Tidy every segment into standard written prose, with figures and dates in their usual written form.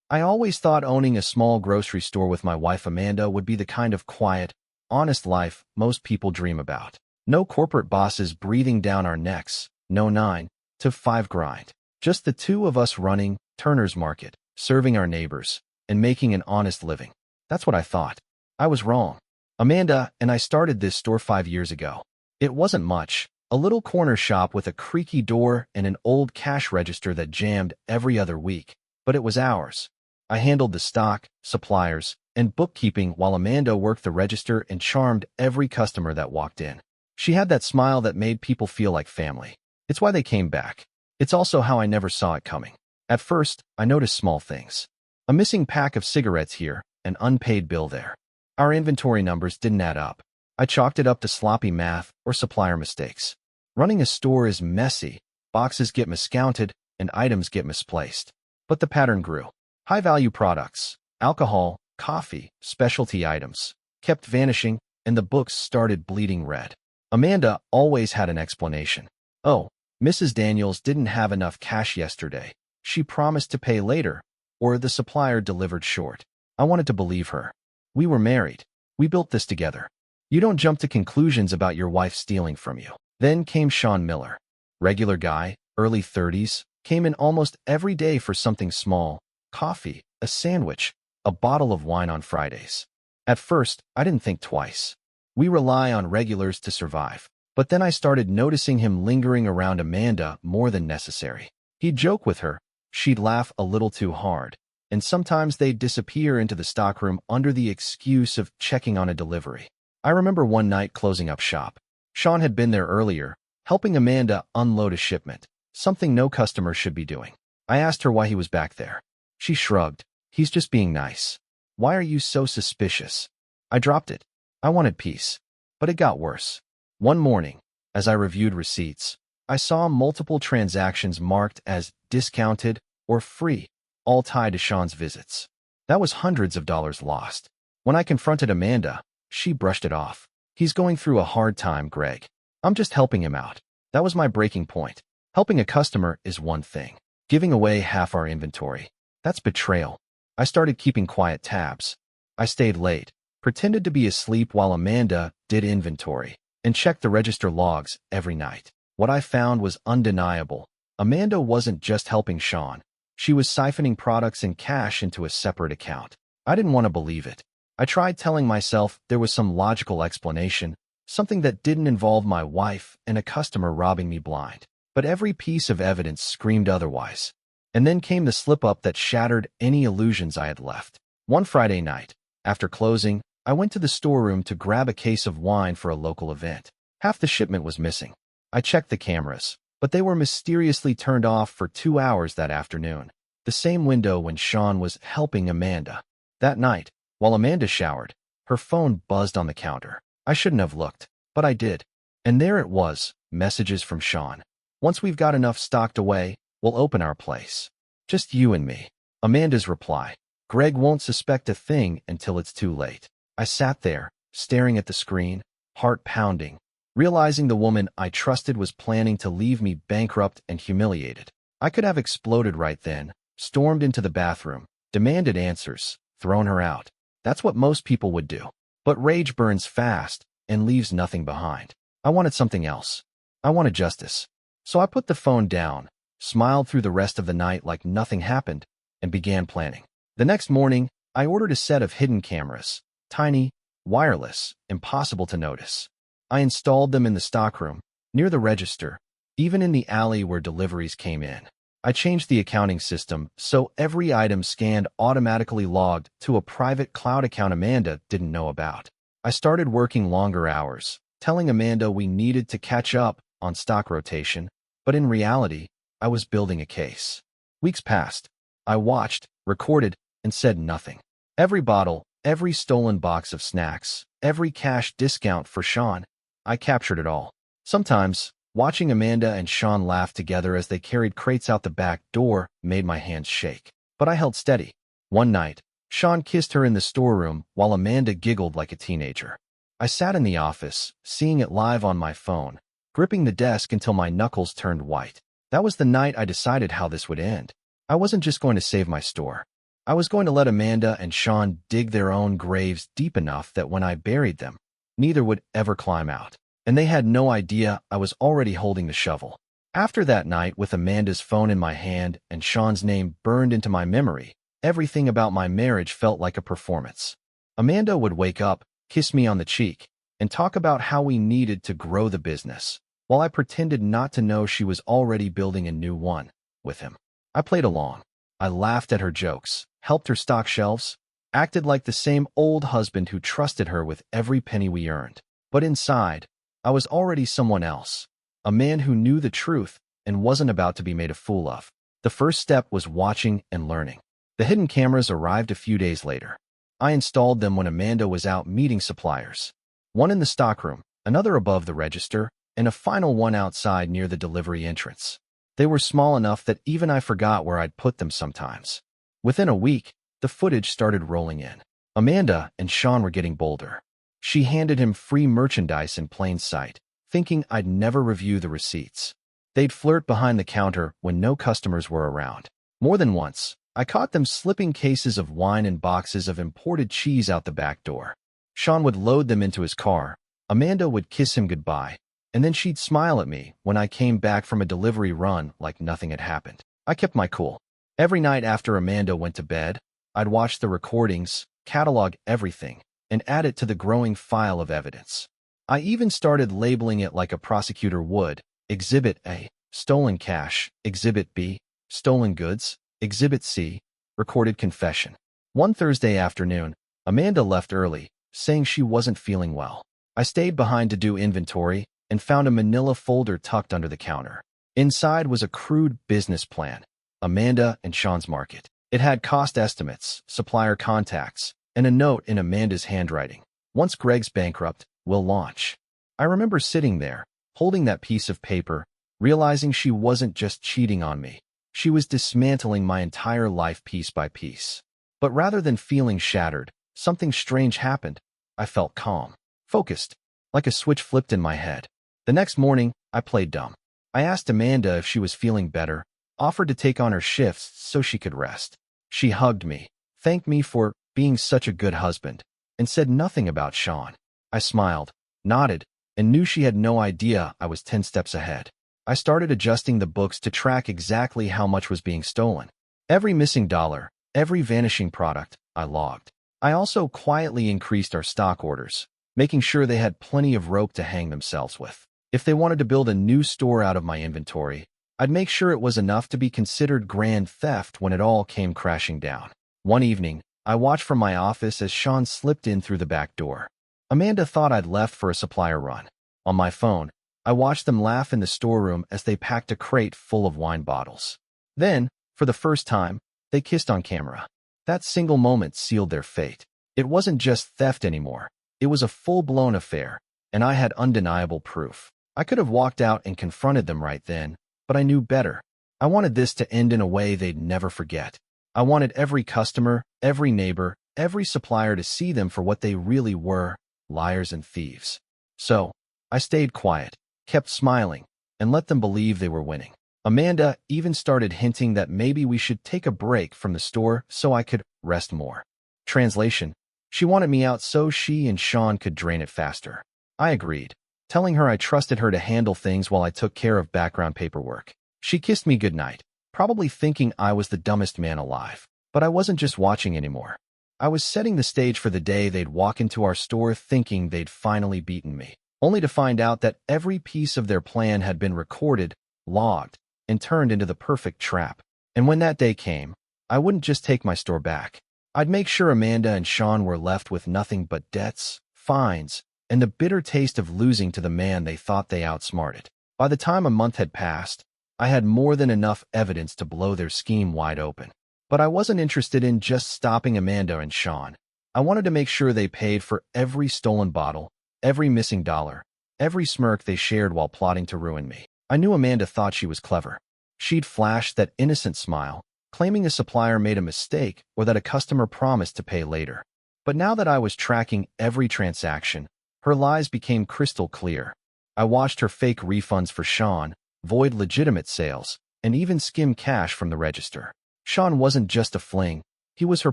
I always thought owning a small grocery store with my wife Amanda would be the kind of quiet, honest life most people dream about. No corporate bosses breathing down our necks, no 9 to 5 grind. Just the two of us running Turner's Market, serving our neighbors, and making an honest living. That's what I thought. I was wrong. Amanda and I started this store 5 years ago. It wasn't much, a little corner shop with a creaky door and an old cash register that jammed every other week, but it was ours. I handled the stock, suppliers, and bookkeeping while Amanda worked the register and charmed every customer that walked in. She had that smile that made people feel like family. It's why they came back. It's also how I never saw it coming. At first, I noticed small things. A missing pack of cigarettes here, an unpaid bill there. Our inventory numbers didn't add up. I chalked it up to sloppy math or supplier mistakes. Running a store is messy. Boxes get miscounted and items get misplaced. But the pattern grew. High-value products, alcohol, coffee, specialty items, kept vanishing, and the books started bleeding red. Amanda always had an explanation. Oh, Mrs. Daniels didn't have enough cash yesterday. She promised to pay later, or the supplier delivered short. I wanted to believe her. We were married. We built this together. You don't jump to conclusions about your wife stealing from you. Then came Shawn Miller. Regular guy, early 30s, came in almost every day for something small. Coffee, a sandwich, a bottle of wine on Fridays. At first, I didn't think twice. We rely on regulars to survive. But then I started noticing him lingering around Amanda more than necessary. He'd joke with her, she'd laugh a little too hard, and sometimes they'd disappear into the stockroom under the excuse of checking on a delivery. I remember one night closing up shop. Shawn had been there earlier, helping Amanda unload a shipment, something no customer should be doing. I asked her why he was back there. She shrugged. He's just being nice. Why are you so suspicious? I dropped it. I wanted peace. But it got worse. One morning, as I reviewed receipts, I saw multiple transactions marked as discounted or free, all tied to Shawn's visits. That was hundreds of dollars lost. When I confronted Amanda, she brushed it off. He's going through a hard time, Greg. I'm just helping him out. That was my breaking point. Helping a customer is one thing. Giving away half our inventory. That's betrayal. I started keeping quiet tabs. I stayed late, pretended to be asleep while Amanda did inventory, and checked the register logs every night. What I found was undeniable. Amanda wasn't just helping Shawn. She was siphoning products and cash into a separate account. I didn't want to believe it. I tried telling myself there was some logical explanation, something that didn't involve my wife and a customer robbing me blind. But every piece of evidence screamed otherwise. And then came the slip-up that shattered any illusions I had left. One Friday night, after closing, I went to the storeroom to grab a case of wine for a local event. Half the shipment was missing. I checked the cameras, but they were mysteriously turned off for 2 hours that afternoon, the same window when Shawn was helping Amanda. That night, while Amanda showered, her phone buzzed on the counter. I shouldn't have looked, but I did. And there it was, messages from Shawn. Once we've got enough stocked away, we'll open our place. Just you and me. Amanda's reply. Greg won't suspect a thing until it's too late. I sat there, staring at the screen, heart pounding, realizing the woman I trusted was planning to leave me bankrupt and humiliated. I could have exploded right then, stormed into the bathroom, demanded answers, thrown her out. That's what most people would do. But rage burns fast and leaves nothing behind. I wanted something else. I wanted justice. So I put the phone down, smiled through the rest of the night like nothing happened, and began planning. The next morning, I ordered a set of hidden cameras, tiny, wireless, impossible to notice. I installed them in the stockroom, near the register, even in the alley where deliveries came in. I changed the accounting system so every item scanned automatically logged to a private cloud account Amanda didn't know about. I started working longer hours, telling Amanda we needed to catch up on stock rotation, but in reality, I was building a case. Weeks passed. I watched, recorded, and said nothing. Every bottle, every stolen box of snacks, every cash discount for Shawn, I captured it all. Sometimes, watching Amanda and Shawn laugh together as they carried crates out the back door made my hands shake. But I held steady. One night, Shawn kissed her in the storeroom while Amanda giggled like a teenager. I sat in the office, seeing it live on my phone, gripping the desk until my knuckles turned white. That was the night I decided how this would end. I wasn't just going to save my store. I was going to let Amanda and Shawn dig their own graves deep enough that when I buried them, neither would ever climb out. And they had no idea I was already holding the shovel. After that night, with Amanda's phone in my hand and Shawn's name burned into my memory, everything about my marriage felt like a performance. Amanda would wake up, kiss me on the cheek, and talk about how we needed to grow the business, while I pretended not to know she was already building a new one with him. I played along. I laughed at her jokes, helped her stock shelves, acted like the same old husband who trusted her with every penny we earned. But inside, I was already someone else, a man who knew the truth and wasn't about to be made a fool of. The first step was watching and learning. The hidden cameras arrived a few days later. I installed them when Amanda was out meeting suppliers. One in the stockroom, another above the register, and a final one outside near the delivery entrance. They were small enough that even I forgot where I'd put them sometimes. Within a week, the footage started rolling in. Amanda and Shawn were getting bolder. She handed him free merchandise in plain sight, thinking I'd never review the receipts. They'd flirt behind the counter when no customers were around. More than once, I caught them slipping cases of wine and boxes of imported cheese out the back door. Shawn would load them into his car. Amanda would kiss him goodbye, and then she'd smile at me when I came back from a delivery run like nothing had happened. I kept my cool. Every night after Amanda went to bed, I'd watch the recordings, catalog everything, and add it to the growing file of evidence. I even started labeling it like a prosecutor would: Exhibit A, stolen cash; Exhibit B, stolen goods; Exhibit C, recorded confession. One Thursday afternoon, Amanda left early, saying she wasn't feeling well. I stayed behind to do inventory and found a manila folder tucked under the counter. Inside was a crude business plan: Amanda and Shawn's Market. It had cost estimates, supplier contacts, and a note in Amanda's handwriting: "Once Greg's bankrupt, we'll launch." I remember sitting there, holding that piece of paper, realizing she wasn't just cheating on me. She was dismantling my entire life piece by piece. But rather than feeling shattered, something strange happened. I felt calm, focused, like a switch flipped in my head. The next morning, I played dumb. I asked Amanda if she was feeling better, offered to take on her shifts so she could rest. She hugged me, thanked me for being such a good husband, and said nothing about Shawn. I smiled, nodded, and knew she had no idea I was 10 steps ahead. I started adjusting the books to track exactly how much was being stolen. Every missing dollar, every vanishing product, I logged. I also quietly increased our stock orders, making sure they had plenty of rope to hang themselves with. If they wanted to build a new store out of my inventory, I'd make sure it was enough to be considered grand theft when it all came crashing down. One evening, I watched from my office as Shawn slipped in through the back door. Amanda thought I'd left for a supplier run. On my phone, I watched them laugh in the storeroom as they packed a crate full of wine bottles. Then, for the first time, they kissed on camera. That single moment sealed their fate. It wasn't just theft anymore. It was a full-blown affair, and I had undeniable proof. I could have walked out and confronted them right then, but I knew better. I wanted this to end in a way they'd never forget. I wanted every customer, every neighbor, every supplier to see them for what they really were: liars and thieves. So, I stayed quiet, kept smiling, and let them believe they were winning. Amanda even started hinting that maybe we should take a break from the store so I could rest more. Translation: she wanted me out so she and Shawn could drain it faster. I agreed, telling her I trusted her to handle things while I took care of background paperwork. She kissed me goodnight, probably thinking I was the dumbest man alive. But I wasn't just watching anymore. I was setting the stage for the day they'd walk into our store thinking they'd finally beaten me, only to find out that every piece of their plan had been recorded, logged, and turned into the perfect trap. And when that day came, I wouldn't just take my store back. I'd make sure Amanda and Shawn were left with nothing but debts, fines, and the bitter taste of losing to the man they thought they outsmarted. By the time a month had passed, I had more than enough evidence to blow their scheme wide open. But I wasn't interested in just stopping Amanda and Shawn. I wanted to make sure they paid for every stolen bottle, every missing dollar, every smirk they shared while plotting to ruin me. I knew Amanda thought she was clever. She'd flash that innocent smile, claiming a supplier made a mistake or that a customer promised to pay later. But now that I was tracking every transaction, her lies became crystal clear. I watched her fake refunds for Shawn, void legitimate sales, and even skim cash from the register. Shawn wasn't just a fling. He was her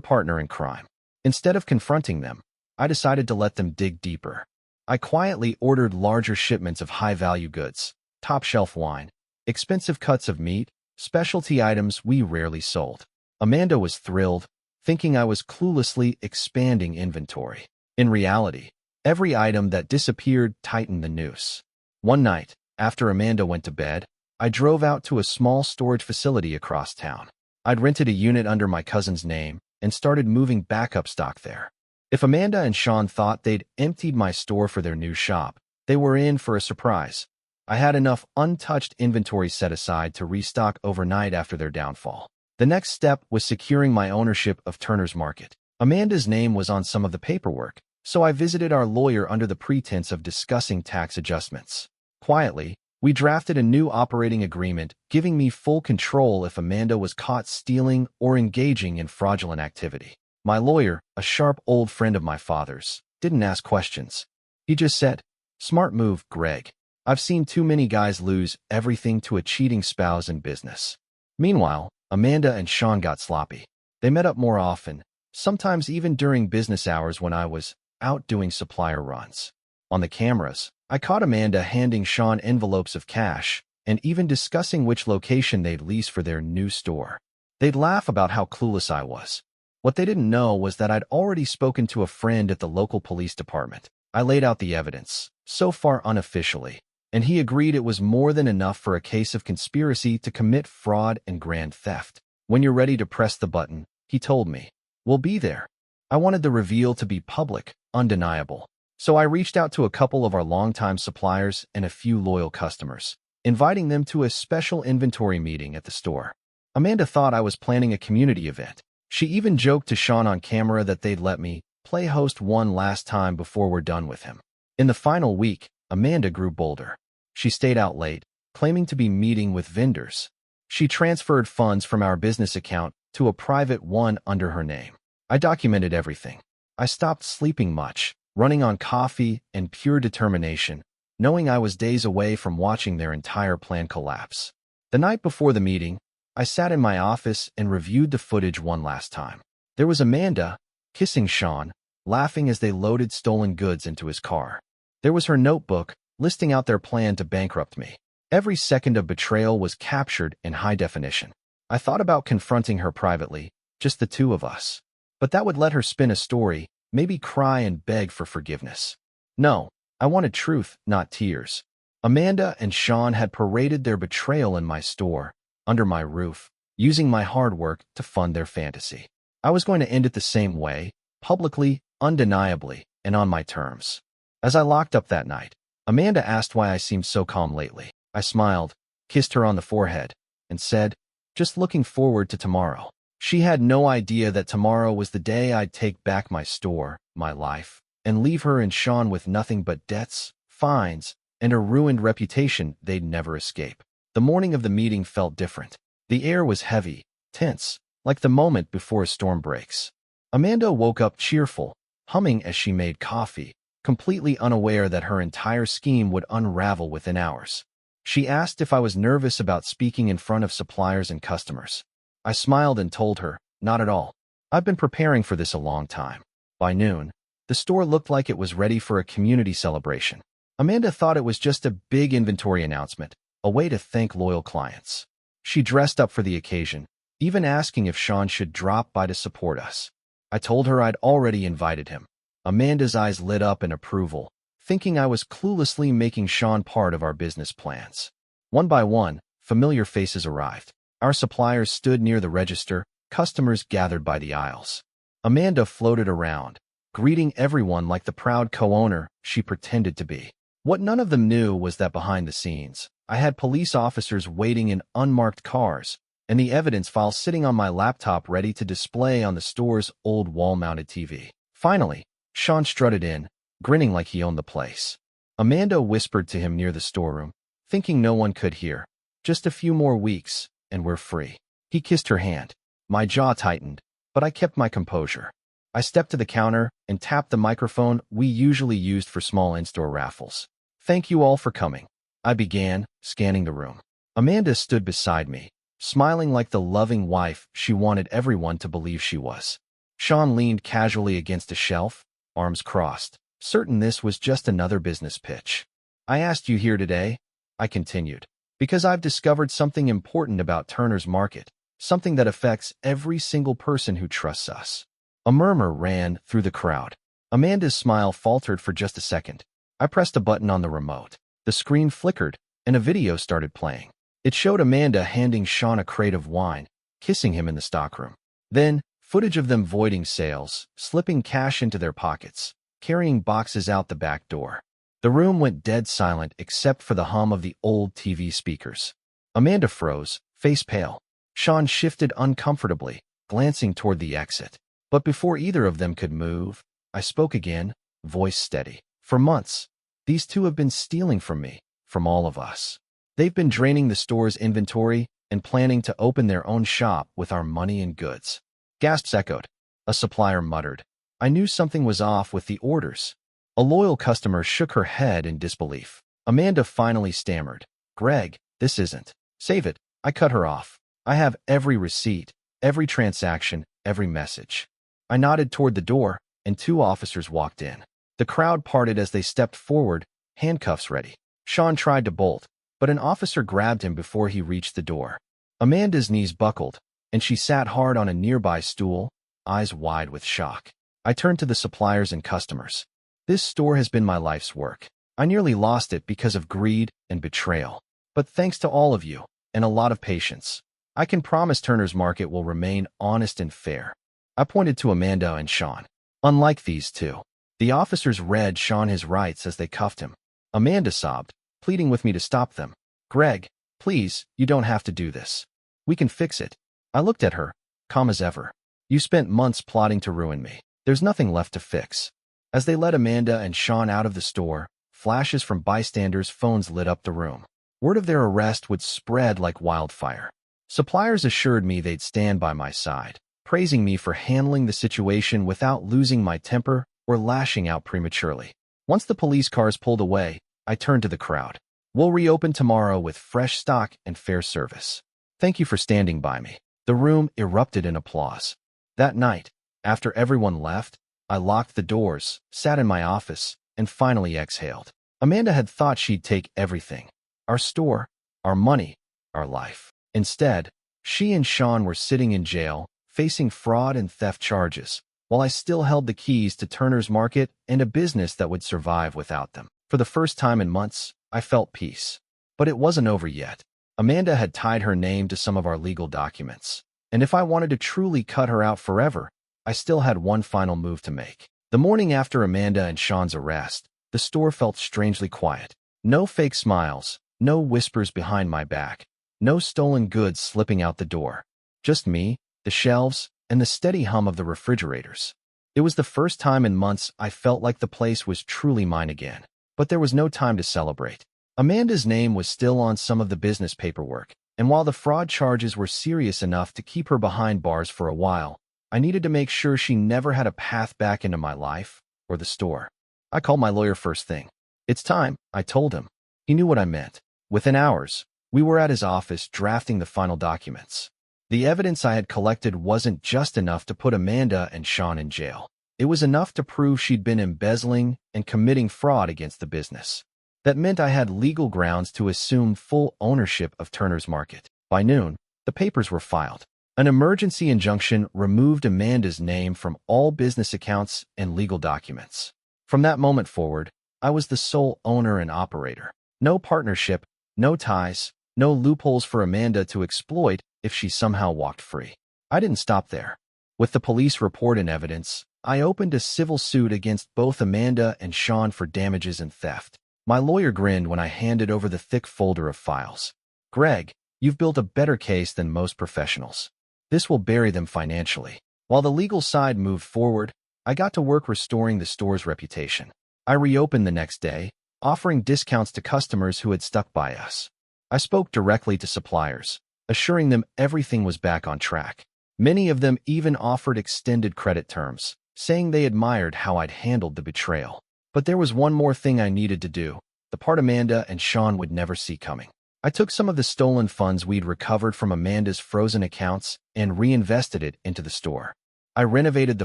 partner in crime. Instead of confronting them, I decided to let them dig deeper. I quietly ordered larger shipments of high-value goods, top-shelf wine, expensive cuts of meat, specialty items we rarely sold. Amanda was thrilled, thinking I was cluelessly expanding inventory. In reality, every item that disappeared tightened the noose. One night, after Amanda went to bed, I drove out to a small storage facility across town. I'd rented a unit under my cousin's name and started moving backup stock there. If Amanda and Shawn thought they'd emptied my store for their new shop, they were in for a surprise. I had enough untouched inventory set aside to restock overnight after their downfall. The next step was securing my ownership of Turner's Market. Amanda's name was on some of the paperwork, so I visited our lawyer under the pretense of discussing tax adjustments. Quietly, we drafted a new operating agreement giving me full control if Amanda was caught stealing or engaging in fraudulent activity. My lawyer, a sharp old friend of my father's, didn't ask questions. He just said, "Smart move, Greg. I've seen too many guys lose everything to a cheating spouse in business." Meanwhile, Amanda and Shawn got sloppy. They met up more often, sometimes even during business hours when I was out doing supplier runs. On the cameras, I caught Amanda handing Shawn envelopes of cash and even discussing which location they'd lease for their new store. They'd laugh about how clueless I was. What they didn't know was that I'd already spoken to a friend at the local police department. I laid out the evidence, so far unofficially, and he agreed it was more than enough for a case of conspiracy to commit fraud and grand theft. "When you're ready to press the button," he told me, "we'll be there." I wanted the reveal to be public, undeniable. So I reached out to a couple of our longtime suppliers and a few loyal customers, inviting them to a special inventory meeting at the store. Amanda thought I was planning a community event. She even joked to Shawn on camera that they'd let me play host one last time before we're done with him. In the final week, Amanda grew bolder. She stayed out late, claiming to be meeting with vendors. She transferred funds from our business account to a private one under her name. I documented everything. I stopped sleeping much, running on coffee and pure determination, knowing I was days away from watching their entire plan collapse. The night before the meeting, I sat in my office and reviewed the footage one last time. There was Amanda, kissing Shawn, laughing as they loaded stolen goods into his car. There was her notebook, listing out their plan to bankrupt me. Every second of betrayal was captured in high definition. I thought about confronting her privately, just the two of us. But that would let her spin a story, maybe cry and beg for forgiveness. No, I wanted truth, not tears. Amanda and Shawn had paraded their betrayal in my store, under my roof, using my hard work to fund their fantasy. I was going to end it the same way, publicly, undeniably, and on my terms. As I locked up that night, Amanda asked why I seemed so calm lately. I smiled, kissed her on the forehead, and said, "Just looking forward to tomorrow." She had no idea that tomorrow was the day I'd take back my store, my life, and leave her and Shawn with nothing but debts, fines, and a ruined reputation they'd never escape. The morning of the meeting felt different. The air was heavy, tense, like the moment before a storm breaks. Amanda woke up cheerful, humming as she made coffee, completely unaware that her entire scheme would unravel within hours. She asked if I was nervous about speaking in front of suppliers and customers. I smiled and told her, "Not at all. I've been preparing for this a long time." By noon, the store looked like it was ready for a community celebration. Amanda thought it was just a big inventory announcement, a way to thank loyal clients. She dressed up for the occasion, even asking if Shawn should drop by to support us. I told her I'd already invited him. Amanda's eyes lit up in approval, thinking I was cluelessly making Shawn part of our business plans. One by one, familiar faces arrived. Our suppliers stood near the register, customers gathered by the aisles. Amanda floated around, greeting everyone like the proud co-owner she pretended to be. What none of them knew was that behind the scenes, I had police officers waiting in unmarked cars, and the evidence file sitting on my laptop ready to display on the store's old wall-mounted TV. Finally, Shawn strutted in, grinning like he owned the place. Amanda whispered to him near the storeroom, thinking no one could hear, "Just a few more weeks, and we're free." He kissed her hand. My jaw tightened, but I kept my composure. I stepped to the counter and tapped the microphone we usually used for small in-store raffles. "Thank you all for coming," I began, scanning the room. Amanda stood beside me, smiling like the loving wife she wanted everyone to believe she was. Shawn leaned casually against a shelf, arms crossed, certain this was just another business pitch. I asked you here today, I continued, because I've discovered something important about Turner's Market, something that affects every single person who trusts us. A murmur ran through the crowd. Amanda's smile faltered for just a second. I pressed a button on the remote. The screen flickered, and a video started playing. It showed Amanda handing Shawn a crate of wine, kissing him in the stockroom. Then, footage of them voiding sales, slipping cash into their pockets, carrying boxes out the back door. The room went dead silent except for the hum of the old TV speakers. Amanda froze, face pale. Shawn shifted uncomfortably, glancing toward the exit. But before either of them could move, I spoke again, voice steady. For months, these two have been stealing from me, from all of us. They've been draining the store's inventory and planning to open their own shop with our money and goods. Gasps echoed. A supplier muttered. I knew something was off with the orders. A loyal customer shook her head in disbelief. Amanda finally stammered. Greg, this isn't. Save it. I cut her off. I have every receipt, every transaction, every message. I nodded toward the door, and two officers walked in. The crowd parted as they stepped forward, handcuffs ready. Shawn tried to bolt, but an officer grabbed him before he reached the door. Amanda's knees buckled, and she sat hard on a nearby stool, eyes wide with shock. I turned to the suppliers and customers. This store has been my life's work. I nearly lost it because of greed and betrayal. But thanks to all of you, and a lot of patience, I can promise Turner's Market will remain honest and fair. I pointed to Amanda and Shawn. Unlike these two. The officers read Shawn his rights as they cuffed him. Amanda sobbed, pleading with me to stop them. Greg, please, you don't have to do this. We can fix it. I looked at her, calm as ever. You spent months plotting to ruin me. There's nothing left to fix. As they led Amanda and Shawn out of the store, flashes from bystanders' phones lit up the room. Word of their arrest would spread like wildfire. Suppliers assured me they'd stand by my side, praising me for handling the situation without losing my temper or lashing out prematurely. Once the police cars pulled away, I turned to the crowd. We'll reopen tomorrow with fresh stock and fair service. Thank you for standing by me. The room erupted in applause. That night, after everyone left, I locked the doors, sat in my office, and finally exhaled. Amanda had thought she'd take everything. Our store, our money, our life. Instead, she and Shawn were sitting in jail, facing fraud and theft charges, while I still held the keys to Turner's Market and a business that would survive without them. For the first time in months, I felt peace. But it wasn't over yet. Amanda had tied her name to some of our legal documents. And if I wanted to truly cut her out forever, I still had one final move to make. The morning after Amanda and Shawn's arrest, the store felt strangely quiet. No fake smiles, no whispers behind my back, no stolen goods slipping out the door. Just me, the shelves, and the steady hum of the refrigerators. It was the first time in months I felt like the place was truly mine again. But there was no time to celebrate. Amanda's name was still on some of the business paperwork, and while the fraud charges were serious enough to keep her behind bars for a while, I needed to make sure she never had a path back into my life or the store. I called my lawyer first thing. It's time, I told him. He knew what I meant. Within hours, we were at his office drafting the final documents. The evidence I had collected wasn't just enough to put Amanda and Shawn in jail. It was enough to prove she'd been embezzling and committing fraud against the business. That meant I had legal grounds to assume full ownership of Turner's Market. By noon, the papers were filed. An emergency injunction removed Amanda's name from all business accounts and legal documents. From that moment forward, I was the sole owner and operator. No partnership, no ties, no loopholes for Amanda to exploit if she somehow walked free. I didn't stop there. With the police report and evidence, I opened a civil suit against both Amanda and Shawn for damages and theft. My lawyer grinned when I handed over the thick folder of files. Greg, you've built a better case than most professionals. This will bury them financially. While the legal side moved forward, I got to work restoring the store's reputation. I reopened the next day, offering discounts to customers who had stuck by us. I spoke directly to suppliers, assuring them everything was back on track. Many of them even offered extended credit terms, saying they admired how I'd handled the betrayal. But there was one more thing I needed to do, the part Amanda and Shawn would never see coming. I took some of the stolen funds we'd recovered from Amanda's frozen accounts and reinvested it into the store. I renovated the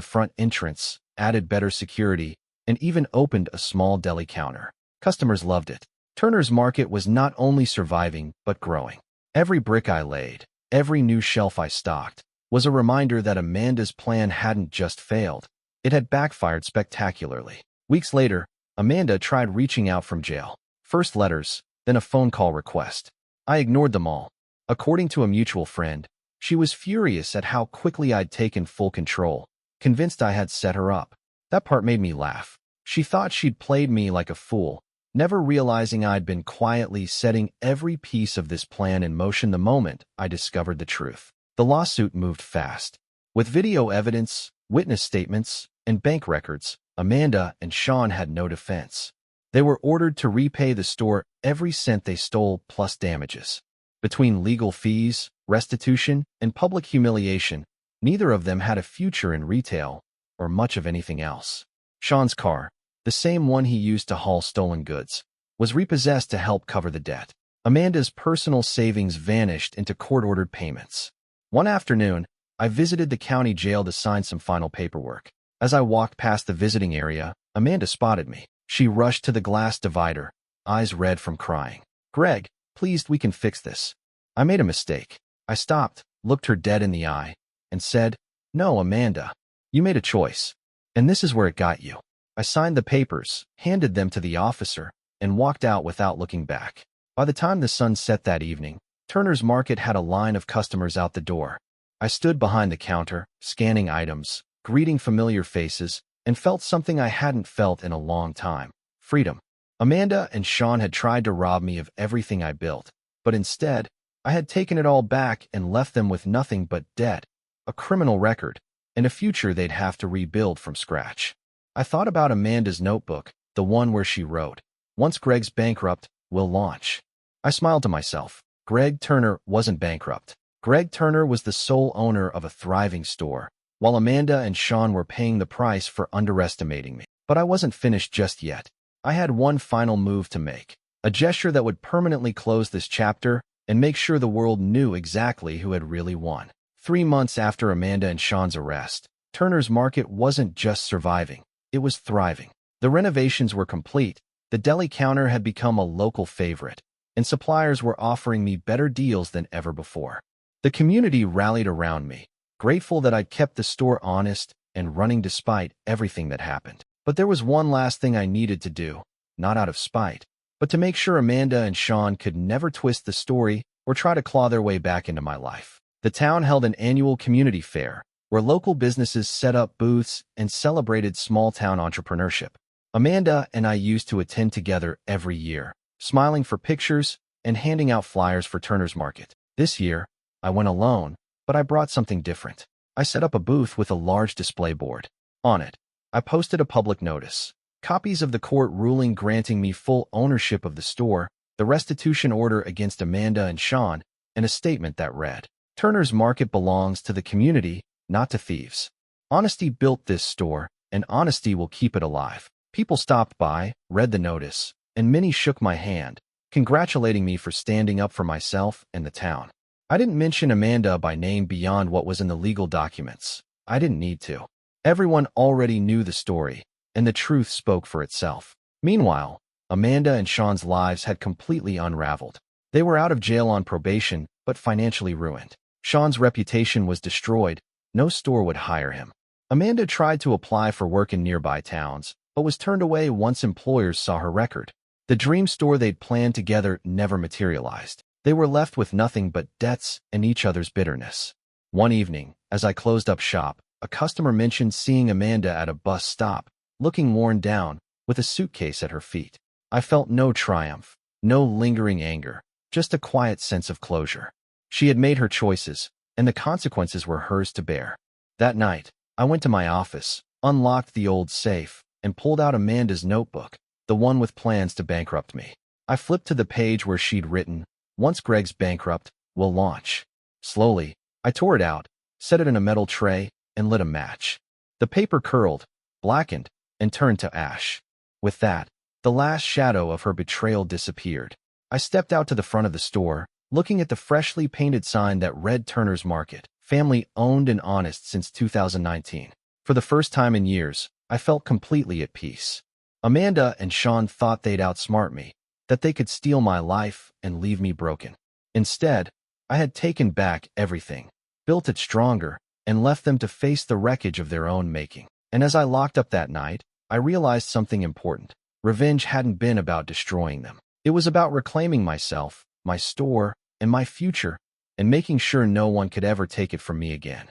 front entrance, added better security, and even opened a small deli counter. Customers loved it. Turner's Market was not only surviving, but growing. Every brick I laid, every new shelf I stocked, was a reminder that Amanda's plan hadn't just failed. It had backfired spectacularly. Weeks later, Amanda tried reaching out from jail. First letters, then a phone call request. I ignored them all. According to a mutual friend, she was furious at how quickly I'd taken full control, convinced I had set her up. That part made me laugh. She thought she'd played me like a fool, never realizing I'd been quietly setting every piece of this plan in motion the moment I discovered the truth. The lawsuit moved fast. With video evidence, witness statements, and bank records, Amanda and Shawn had no defense. They were ordered to repay the store every cent they stole plus damages. Between legal fees, restitution, and public humiliation, neither of them had a future in retail or much of anything else. Shawn's car, the same one he used to haul stolen goods, was repossessed to help cover the debt. Amanda's personal savings vanished into court-ordered payments. One afternoon, I visited the county jail to sign some final paperwork. As I walked past the visiting area, Amanda spotted me. She rushed to the glass divider, eyes red from crying. "Greg, please, we can fix this. I made a mistake." I stopped, looked her dead in the eye, and said, "No, Amanda, you made a choice. And this is where it got you." I signed the papers, handed them to the officer, and walked out without looking back. By the time the sun set that evening, Turner's Market had a line of customers out the door. I stood behind the counter, scanning items, greeting familiar faces, and felt something I hadn't felt in a long time: freedom. Amanda and Shawn had tried to rob me of everything I built, but instead, I had taken it all back and left them with nothing but debt, a criminal record, and a future they'd have to rebuild from scratch. I thought about Amanda's notebook, the one where she wrote, "Once Greg's bankrupt, we'll launch." I smiled to myself. Greg Turner wasn't bankrupt. Greg Turner was the sole owner of a thriving store, while Amanda and Shawn were paying the price for underestimating me. But I wasn't finished just yet. I had one final move to make, a gesture that would permanently close this chapter and make sure the world knew exactly who had really won. 3 months after Amanda and Shawn's arrest, Turner's Market wasn't just surviving, it was thriving. The renovations were complete, the deli counter had become a local favorite, and suppliers were offering me better deals than ever before. The community rallied around me, grateful that I'd kept the store honest and running despite everything that happened. But there was one last thing I needed to do, not out of spite, but to make sure Amanda and Shawn could never twist the story or try to claw their way back into my life. The town held an annual community fair, where local businesses set up booths and celebrated small-town entrepreneurship. Amanda and I used to attend together every year, smiling for pictures and handing out flyers for Turner's Market. This year, I went alone, but I brought something different. I set up a booth with a large display board. On it, I posted a public notice, copies of the court ruling granting me full ownership of the store, the restitution order against Amanda and Shawn, and a statement that read, "Turner's Market belongs to the community, not to thieves. Honesty built this store, and honesty will keep it alive." People stopped by, read the notice, and many shook my hand, congratulating me for standing up for myself and the town. I didn't mention Amanda by name beyond what was in the legal documents. I didn't need to. Everyone already knew the story, and the truth spoke for itself. Meanwhile, Amanda and Shawn's lives had completely unraveled. They were out of jail on probation, but financially ruined. Shawn's reputation was destroyed. No store would hire him. Amanda tried to apply for work in nearby towns, but was turned away once employers saw her record. The dream store they'd planned together never materialized. They were left with nothing but debts and each other's bitterness. One evening, as I closed up shop, a customer mentioned seeing Amanda at a bus stop, looking worn down, with a suitcase at her feet. I felt no triumph, no lingering anger, just a quiet sense of closure. She had made her choices, and the consequences were hers to bear. That night, I went to my office, unlocked the old safe, and pulled out Amanda's notebook, the one with plans to bankrupt me. I flipped to the page where she'd written, "Once Greg's bankrupt, we'll launch." Slowly, I tore it out, set it in a metal tray, and lit a match. The paper curled, blackened, and turned to ash. With that, the last shadow of her betrayal disappeared. I stepped out to the front of the store, looking at the freshly painted sign that read Turner's Market, family owned and honest since 2019. For the first time in years, I felt completely at peace. Amanda and Shawn thought they'd outsmart me, that they could steal my life and leave me broken. Instead, I had taken back everything, built it stronger, and left them to face the wreckage of their own making. And as I locked up that night, I realized something important. Revenge hadn't been about destroying them. It was about reclaiming myself, my store, and my future, and making sure no one could ever take it from me again.